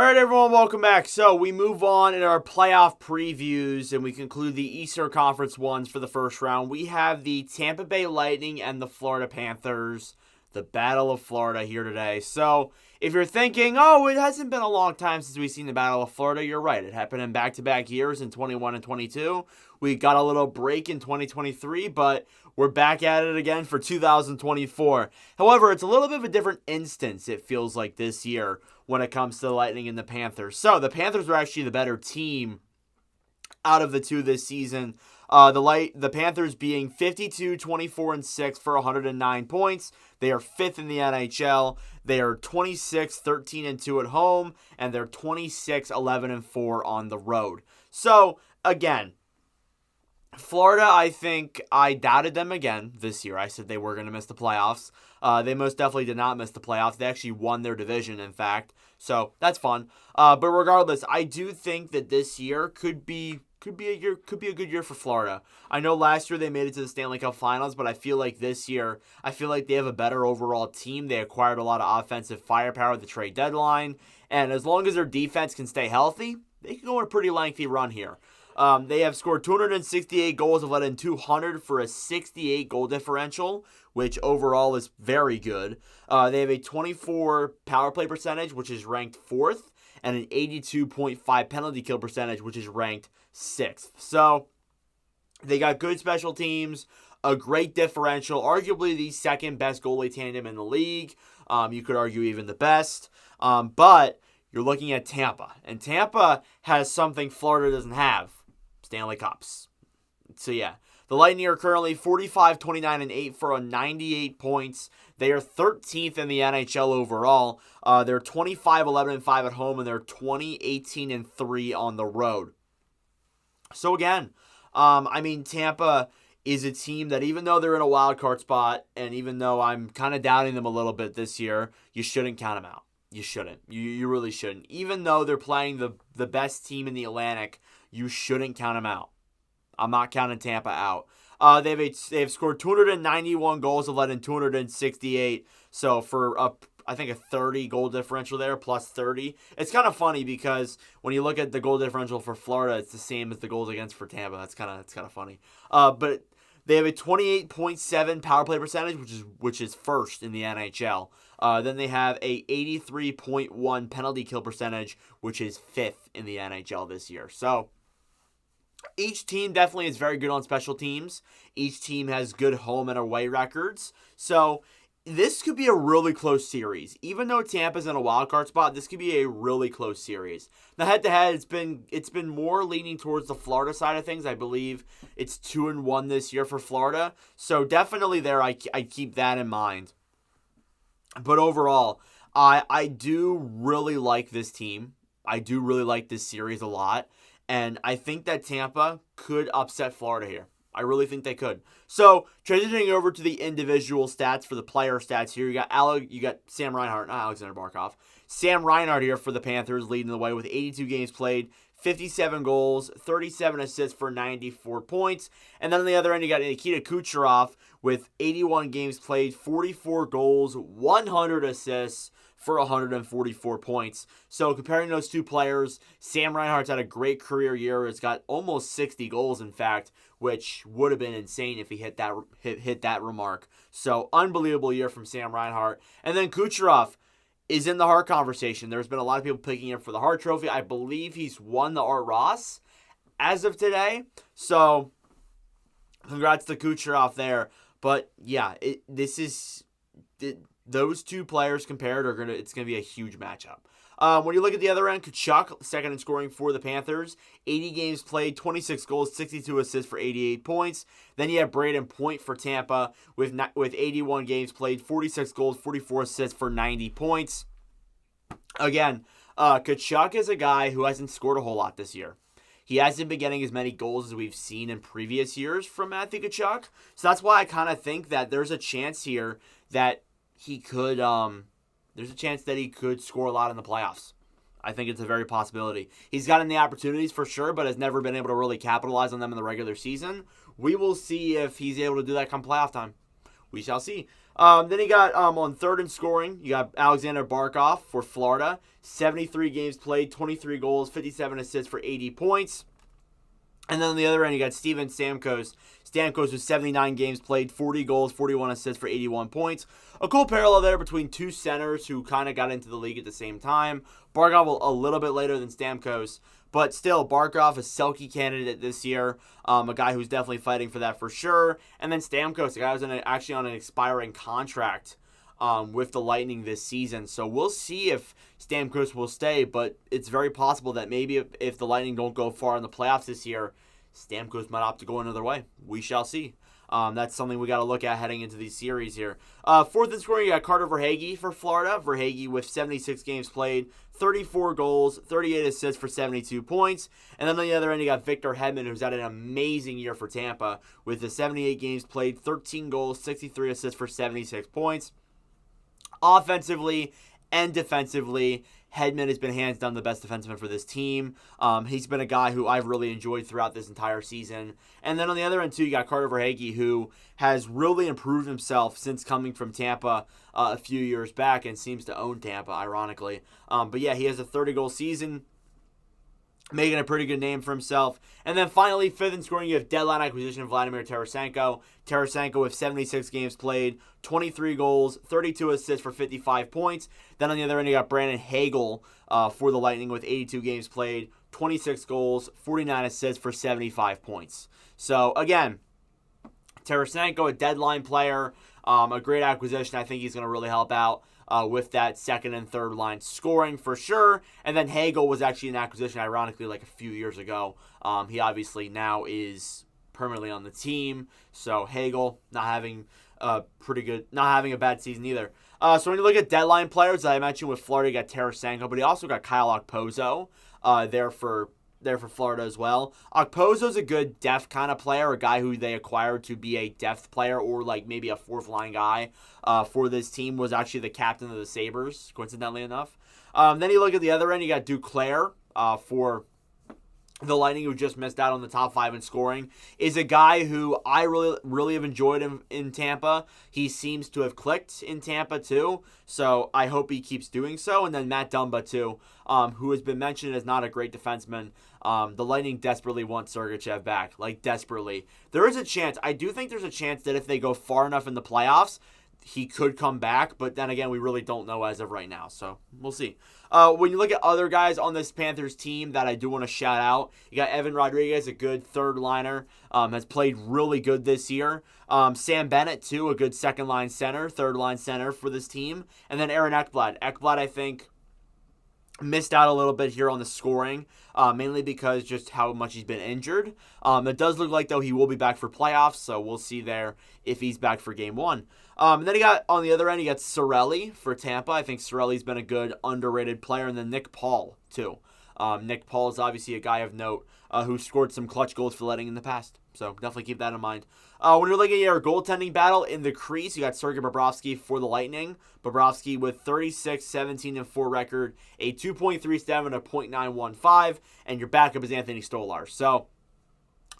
All right, everyone, welcome back. So we move on in our playoff previews, and we conclude the Eastern Conference ones for the first round. We have the Tampa Bay Lightning and the Florida Panthers, the Battle of Florida here today. So if you're thinking, oh, it hasn't been a long time since we've seen the Battle of Florida, you're right. It happened in back-to-back years in 21 and 22. We got a little break in 2023, but we're back at it again for 2024. However, it's a little bit of a different instance, it feels like, this year when it comes to the Lightning and the Panthers. So the Panthers are actually the better team out of the two this season. The Panthers being 52, 24, and 6 for 109 points. They are fifth in the NHL. They are 26, 13, and 2 at home, and they're 26, 11, and 4 on the road. So again, Florida, I think I doubted them again this year. I said they were going to miss the playoffs. They most definitely did not miss the playoffs. They actually won their division, in fact. So that's fun. But regardless, I do think that this year could be a good year for Florida. I know last year they made it to the Stanley Cup Finals, but I feel like this year, I feel like they have a better overall team. They acquired a lot of offensive firepower at the trade deadline, and as long as their defense can stay healthy, they can go on a pretty lengthy run here. They have scored 268 goals, have let in 200 for a 68 goal differential, which overall is very good. They have a 24 power play percentage, which is ranked 4th, and an 82.5 penalty kill percentage, which is ranked 6th. So they got good special teams, a great differential, arguably the second best goalie tandem in the league. You could argue even the best. But you're looking at Tampa, and Tampa has something Florida doesn't have. Stanley Cups. So yeah, the Lightning are currently 45, 29, and 8 for 98 points. They are 13th in the NHL overall. They're 25, 11, and 5 at home, and they're 20, 18, and 3 on the road. So again, Tampa is a team that, even though they're in a wild card spot, and even though I'm kind of doubting them a little bit this year, you shouldn't count them out. You shouldn't. You really shouldn't. Even though they're playing the best team in the Atlantic, you shouldn't count them out. I'm not counting Tampa out. They've scored 291 goals and let in 268. So for I think a 30 goal differential there, plus 30. It's kind of funny because when you look at the goal differential for Florida, it's the same as the goals against for Tampa. That's kind of funny. But they have a 28.7 power play percentage, which is first in the NHL. Then they have a 83.1 penalty kill percentage, which is 5th in the NHL this year. So each team definitely is very good on special teams. Each team has good home and away records. So this could be a really close series. Even though Tampa's in a wild card spot, this could be a really close series. Now, head-to-head, it's been more leaning towards the Florida side of things. I believe it's 2-1 this year for Florida. So definitely there, I keep that in mind. But overall, I do really like this team. I do really like this series a lot. And I think that Tampa could upset Florida here. I really think they could. So, transitioning over to the individual stats for the player stats here, you got Sam Reinhart, not Alexander Barkov. Sam Reinhart here for the Panthers, leading the way with 82 games played, 57 goals, 37 assists for 94 points. And then on the other end, you got Nikita Kucherov with 81 games played, 44 goals, 100 assists for 144 points. So comparing those two players, Sam Reinhart's had a great career year. It's got almost 60 goals, in fact, which would have been insane if he hit that remark. So unbelievable year from Sam Reinhart. And then Kucherov is in the Hart conversation. There's been a lot of people picking him for the Hart Trophy. I believe he's won the Art Ross as of today. So congrats to Kucherov there. But yeah, those two players compared it's gonna be a huge matchup. When you look at the other end, Tkachuk, second in scoring for the Panthers, 80 games played, 26 goals, 62 assists for 88 points. Then you have Braden Point for Tampa with 81 games played, 46 goals, 44 assists for 90 points. Again, Tkachuk is a guy who hasn't scored a whole lot this year. He hasn't been getting as many goals as we've seen in previous years from Matthew Tkachuk. So that's why I kind of think that there's a chance here that he could score a lot in the playoffs. I think it's a very possibility. He's gotten the opportunities for sure, but has never been able to really capitalize on them in the regular season. We will see if he's able to do that come playoff time. We shall see. Then you got on third in scoring, you got Alexander Barkov for Florida. 73 games played, 23 goals, 57 assists for 80 points. And then on the other end, you got Steven Stamkos. Stamkos with 79 games played, 40 goals, 41 assists for 81 points. A cool parallel there between two centers who kind of got into the league at the same time. Barkov a little bit later than Stamkos, but still, Barkov a Selke candidate this year. A guy who's definitely fighting for that for sure. And then Stamkos, a guy who's actually on an expiring contract with the Lightning this season. So we'll see if Stamkos will stay, but it's very possible that maybe if the Lightning don't go far in the playoffs this year, Stamkos might opt to go another way. We shall see. That's something we got to look at heading into these series here. Fourth in scoring, you got Carter Verhaeghe for Florida. Verhaeghe with 76 games played, 34 goals, 38 assists for 72 points. And then on the other end, you got Victor Hedman, who's had an amazing year for Tampa with the 78 games played, 13 goals, 63 assists for 76 points. Offensively and defensively, Hedman has been hands down the best defenseman for this team. He's been a guy who I've really enjoyed throughout this entire season. And then on the other end, too, you got Carter Verhaeghe, who has really improved himself since coming from Tampa a few years back and seems to own Tampa, ironically. But yeah, he has a 30-goal season, making a pretty good name for himself. And then finally, fifth in scoring, you have deadline acquisition of Vladimir Tarasenko. Tarasenko with 76 games played, 23 goals, 32 assists for 55 points. Then on the other end, you got Brandon Hagel for the Lightning with 82 games played, 26 goals, 49 assists for 75 points. So again, Tarasenko, a deadline player, a great acquisition. I think he's going to really help out with that second and third line scoring for sure. And then Hagel was actually an acquisition, ironically, like a few years ago. He obviously now is permanently on the team. So Hagel not having a bad season either. So when you look at deadline players, I mentioned with Florida, you got Tarasenko, but he also got Kyle Okposo there for Florida as well. Okposo's a good depth kind of player, a guy who they acquired to be a depth player or like maybe a fourth line guy for this team, was actually the captain of the Sabres, coincidentally enough. Then you look at the other end, you got Duclair for the Lightning, who just missed out on the top 5 in scoring, is a guy who I really have enjoyed in Tampa. He seems to have clicked in Tampa too, so I hope he keeps doing so. And then Matt Dumba too, who has been mentioned as not a great defenseman. The Lightning desperately want Sergachev back, like desperately. There is a chance. I do think there's a chance that if they go far enough in the playoffs, he could come back, but then again, we really don't know as of right now, so we'll see. When you look at other guys on this Panthers team that I do want to shout out, you got Evan Rodriguez, a good third liner, has played really good this year. Sam Bennett, too, a good second line center, third line center for this team. And then Aaron Ekblad. Ekblad, I think, missed out a little bit here on the scoring, mainly because just how much he's been injured. It does look like, though, he will be back for playoffs, so we'll see there if he's back for game 1. And then you got, on the other end, you got Cirelli for Tampa. I think Cirelli's been a good, underrated player. And then Nick Paul, too. Nick Paul is obviously a guy of note who scored some clutch goals for Lightning in the past. So definitely keep that in mind. When you're looking at your goaltending battle in the crease, you got Sergei Bobrovsky for the Lightning. Bobrovsky with 36, 17, and 4 record, a 2.37, a .915, and your backup is Anthony Stolarz. So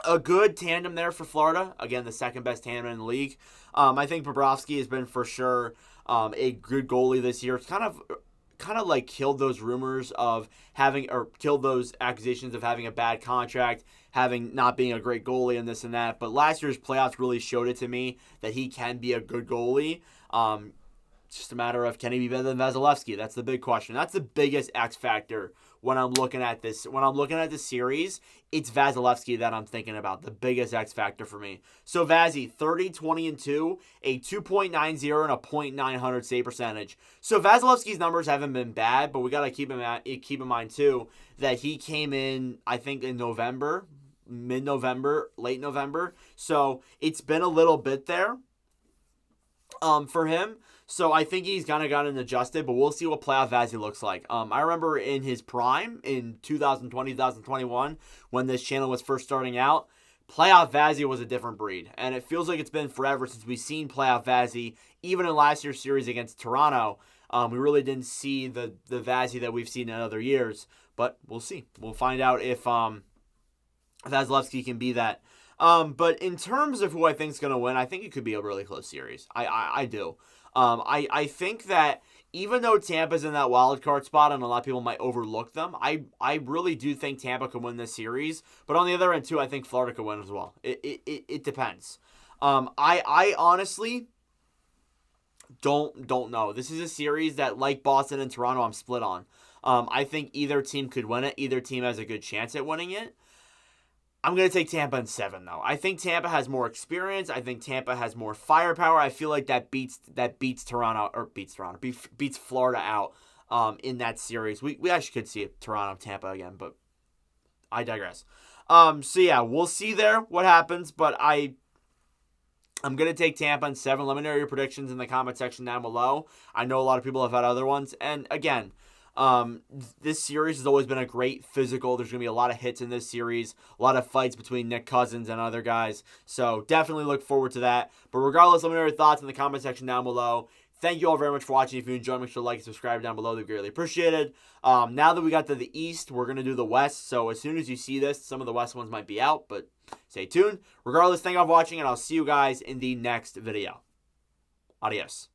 a good tandem there for Florida. Again, the second best tandem in the league. I think Bobrovsky has been for sure a good goalie this year. It's kind of like killed those rumors of having, or killed those accusations of having a bad contract, having not being a great goalie and this and that. But last year's playoffs really showed it to me that he can be a good goalie. It's just a matter of, can he be better than Vasilevsky? That's the big question. That's the biggest X factor when I'm looking at this. When I'm looking at this series, it's Vasilevsky that I'm thinking about. The biggest X factor for me. So Vazzy, 30, 20, and 2, a 2.90 and a .900 save percentage. So Vasilevsky's numbers haven't been bad, but we got to keep in mind too that he came in, I think, in November, mid-November, late November. So it's been a little bit there for him. So I think he's kind of gotten adjusted, but we'll see what playoff Vazzy looks like. I remember in his prime in 2020, 2021, when this channel was first starting out, playoff Vazzy was a different breed. And it feels like it's been forever since we've seen playoff Vazzy. Even in last year's series against Toronto, we really didn't see the Vazzy that we've seen in other years. But we'll see. We'll find out if Vasilevsky can be that. But in terms of who I think is going to win, I think it could be a really close series. I do. I think that even though Tampa's in that wild card spot and a lot of people might overlook them, I really do think Tampa can win this series. But on the other end, too, I think Florida could win as well. It depends. I honestly don't know. This is a series that, like Boston and Toronto, I'm split on. I think either team could win it. Either team has a good chance at winning it. I'm going to take Tampa in 7, though. I think Tampa has more experience. I think Tampa has more firepower. I feel like that beats Toronto, or beats Florida out in that series. We actually could see Toronto Tampa again, but I digress. So yeah, we'll see there what happens, but I'm going to take Tampa in 7. Let me know your predictions in the comment section down below. I know a lot of people have had other ones, and again, this series has always been a great physical. There's going to be a lot of hits in this series, a lot of fights between Nick Cousins and other guys. So definitely look forward to that. But regardless, let me know your thoughts in the comment section down below. Thank you all very much for watching. If you enjoyed, make sure to like and subscribe down below. They'd be greatly appreciated. Now that we got to the East, we're going to do the West. So as soon as you see this, some of the West ones might be out, but stay tuned. Regardless, thank you all for watching, and I'll see you guys in the next video. Adios.